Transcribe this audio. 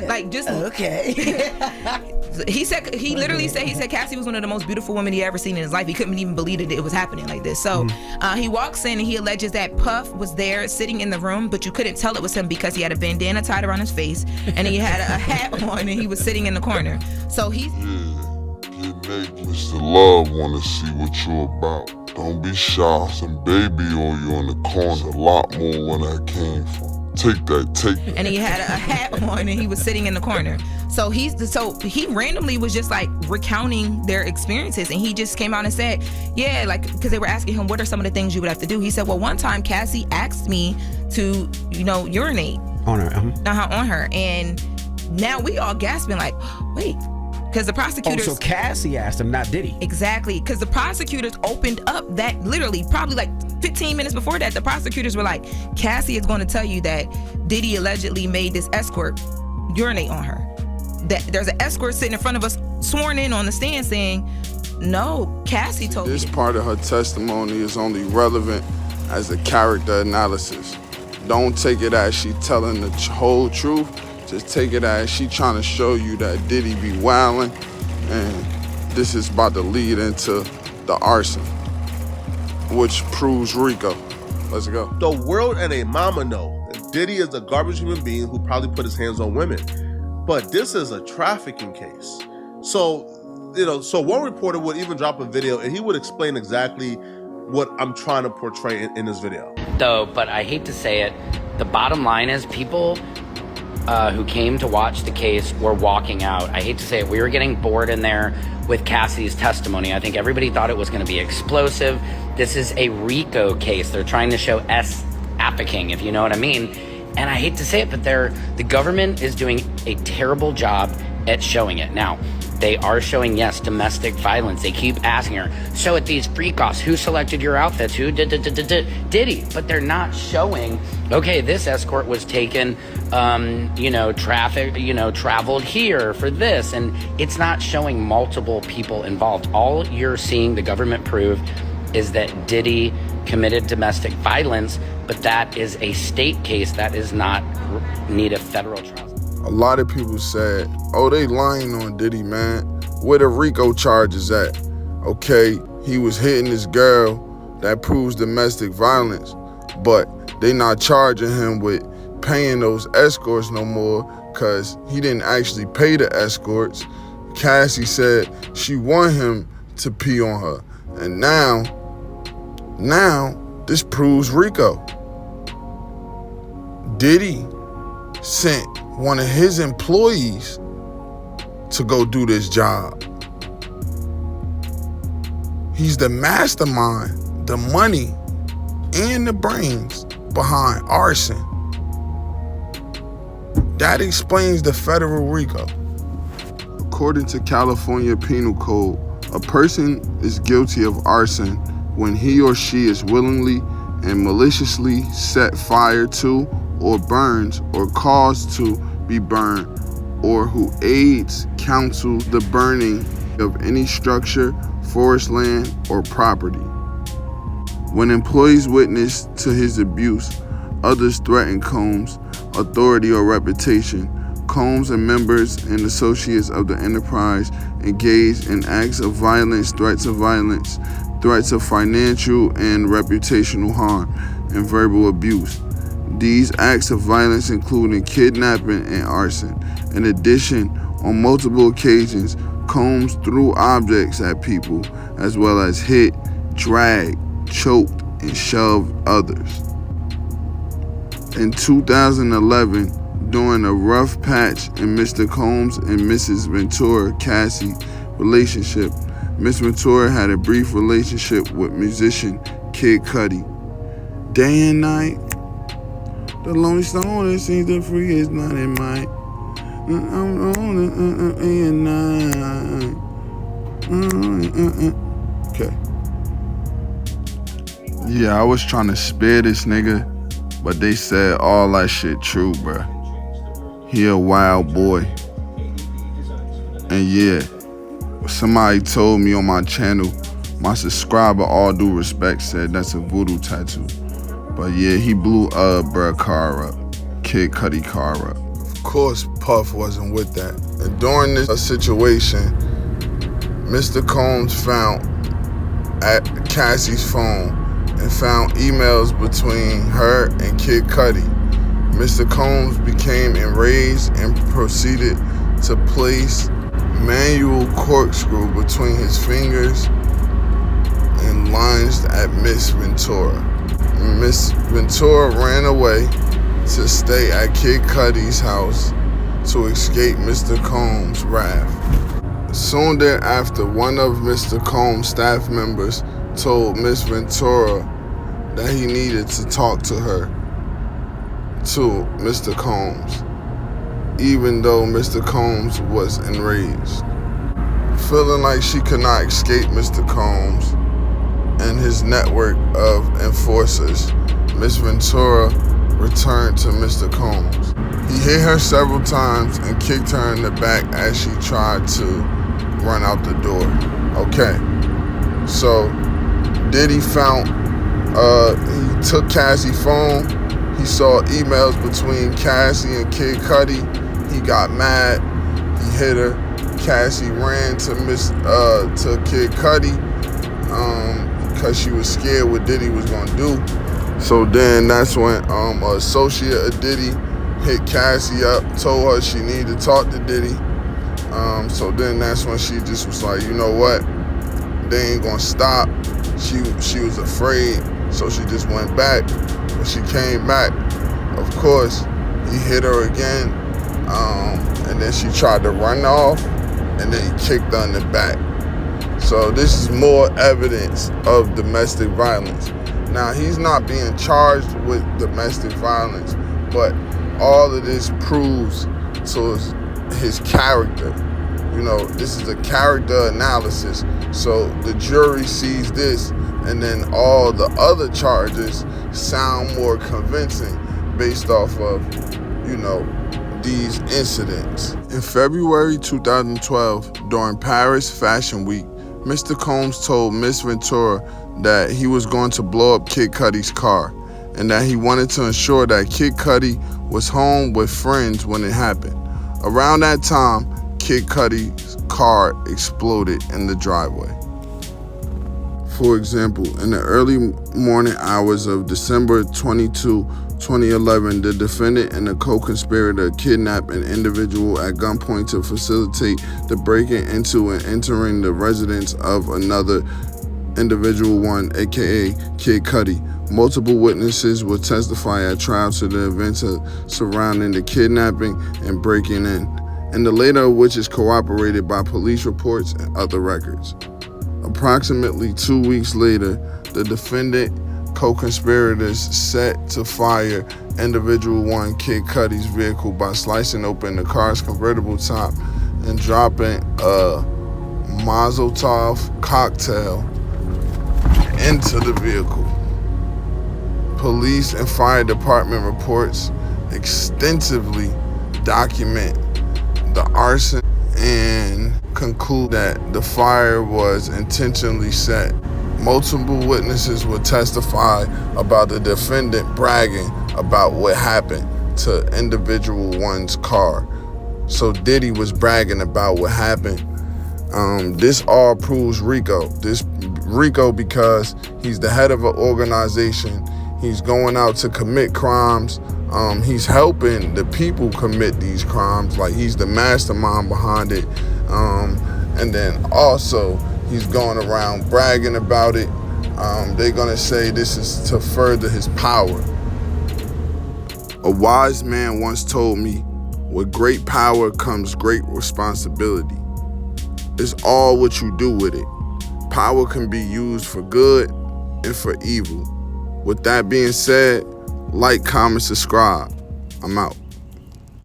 Like, just okay. he literally said Cassie was one of the most beautiful women he ever seen in his life. He couldn't even believe that it was happening like this. So he walks in and he alleges that Puff was there sitting in the room, but you couldn't tell it was him because he had a bandana tied around his face and he had a hat on and he was sitting in the corner. So he's Nate, Mr. Love wanna see what you about. Don't be shy, some baby on you in the corner. A lot more when I came from. Take that. And he had a hat on and he was sitting in the corner. So he randomly was just like recounting their experiences, and he just came out and said, yeah, like, because they were asking him what are some of the things you would have to do. He said, well, one time Cassie asked me to, urinate on her. On her, and now we all gasping like, wait. Because the prosecutors... Oh, so Cassie asked him, not Diddy. Exactly. Because the prosecutors opened up that literally probably like 15 minutes before that. The prosecutors were like, Cassie is going to tell you that Diddy allegedly made this escort urinate on her. That there's an escort sitting in front of us sworn in on the stand saying, no, Cassie told me. This part of her testimony is only relevant as a character analysis. Don't take it as she telling the whole truth. Just take it as she trying to show you that Diddy be wildin', and this is about to lead into the arson, which proves Rico. Let's go. The world and a mama know Diddy is a garbage human being who probably put his hands on women. But this is a trafficking case. So one reporter would even drop a video and he would explain exactly what I'm trying to portray in this video. Though, but I hate to say it, the bottom line is people who came to watch the case were walking out. I hate to say it, we were getting bored in there with Cassie's testimony. I think everybody thought it was going to be explosive. This is a RICO case. They're trying to show appicking, if you know what I mean. And I hate to say it, but the government is doing a terrible job at showing it. Now, they are showing, yes, domestic violence. They keep asking her, so at these freak-offs, who selected your outfits? Who did Diddy? But they're not showing, okay, this escort was taken, traveled here for this. And it's not showing multiple people involved. All you're seeing the government prove is that Diddy committed domestic violence, but that is a state case. That is not need a federal trial. A lot of people said, oh, they lying on Diddy, man. Where the RICO charges at? Okay, he was hitting this girl. That proves domestic violence. But they not charging him with paying those escorts no more because he didn't actually pay the escorts. Cassie said she wanted him to pee on her. And now this proves RICO. Diddy sent one of his employees to go do this job. He's the mastermind, the money, and the brains behind arson. That explains the federal RICO. According to California Penal Code, a person is guilty of arson when he or she is willingly and maliciously set fire to or burns or caused to be burned, or who aids, counsels the burning of any structure, forest land, or property. When employees witness to his abuse, others threaten Combs' authority or reputation. Combs and members and associates of the enterprise engage in acts of violence, threats of financial and reputational harm, and verbal abuse. These acts of violence including kidnapping and arson. In addition, on multiple occasions, Combs threw objects at people, as well as hit, dragged, choked, and shoved others. In 2011, during a rough patch in Mr. Combs and Mrs. Ventura Cassie relationship, Miss Ventura had a brief relationship with musician Kid Cudi. Day and night, the lonely stoner seems to free his night and might. I'm on day and night. Okay. Yeah, I was trying to spare this nigga, but they said all that shit true, bruh. He a wild boy. And yeah, somebody told me on my channel, my subscriber, all due respect, said that's a voodoo tattoo. But yeah, he blew bruh car up. Kid Cudi car up. Of course, Puff wasn't with that. And during this situation, Mr. Combs found at Cassie's phone and found emails between her and Kid Cudi. Mr. Combs became enraged and proceeded to place manual corkscrew between his fingers and lunged at Miss Ventura. Miss Ventura ran away to stay at Kid Cudi's house to escape Mr. Combs' wrath. Soon thereafter, one of Mr. Combs' staff members told Miss Ventura that he needed to talk to her, to Mr. Combs, even though Mr. Combs was enraged. Feeling like she could not escape Mr. Combs and his network of enforcers, Miss Ventura returned to Mr. Combs. He hit her several times and kicked her in the back as she tried to run out the door. Okay, so Diddy found, he took Cassie's phone. He saw emails between Cassie and Kid Cudi. He got mad. He hit her. Cassie ran to Kid Cudi because she was scared what Diddy was gonna do. So then that's when an associate of Diddy hit Cassie up, told her she needed to talk to Diddy. So then that's when she just was like, you know what? They ain't gonna stop. She was afraid, so she just went back. When she came back, of course, he hit her again, and then she tried to run off, and then he kicked her in the back. So this is more evidence of domestic violence. Now, he's not being charged with domestic violence, but all of this proves to his character. You know, this is a character analysis. So the jury sees this, and then all the other charges sound more convincing based off of, you know, these incidents. In February 2012, during Paris Fashion Week, Mr. Combs told Miss Ventura that he was going to blow up Kid Cudi's car and that he wanted to ensure that Kid Cudi was home with friends when it happened. Around that time, Kid Cudi's car exploded in the driveway. For example, in the early morning hours of December 22, 2011, the defendant and the co-conspirator kidnapped an individual at gunpoint to facilitate the breaking into and entering the residence of another individual, one, aka Kid Cudi. Multiple witnesses will testify at trial to the events surrounding the kidnapping and breaking in, and the later of which is corroborated by police reports and other records. Approximately 2 weeks later, the defendant co-conspirators set to fire individual one, Kid Cudi's vehicle, by slicing open the car's convertible top and dropping a Molotov cocktail into the vehicle. Police and fire department reports extensively document the arson and conclude that the fire was intentionally set. Multiple witnesses will testify about the defendant bragging about what happened to individual one's car. So Diddy was bragging about what happened. This all proves Rico. This Rico because he's the head of an organization. He's going out to commit crimes. He's helping the people commit these crimes. Like, he's the mastermind behind it. And then also, he's going around bragging about it. They're gonna say this is to further his power. A wise man once told me, with great power comes great responsibility. It's all what you do with it. Power can be used for good and for evil. With that being said, like, comment, subscribe. I'm out.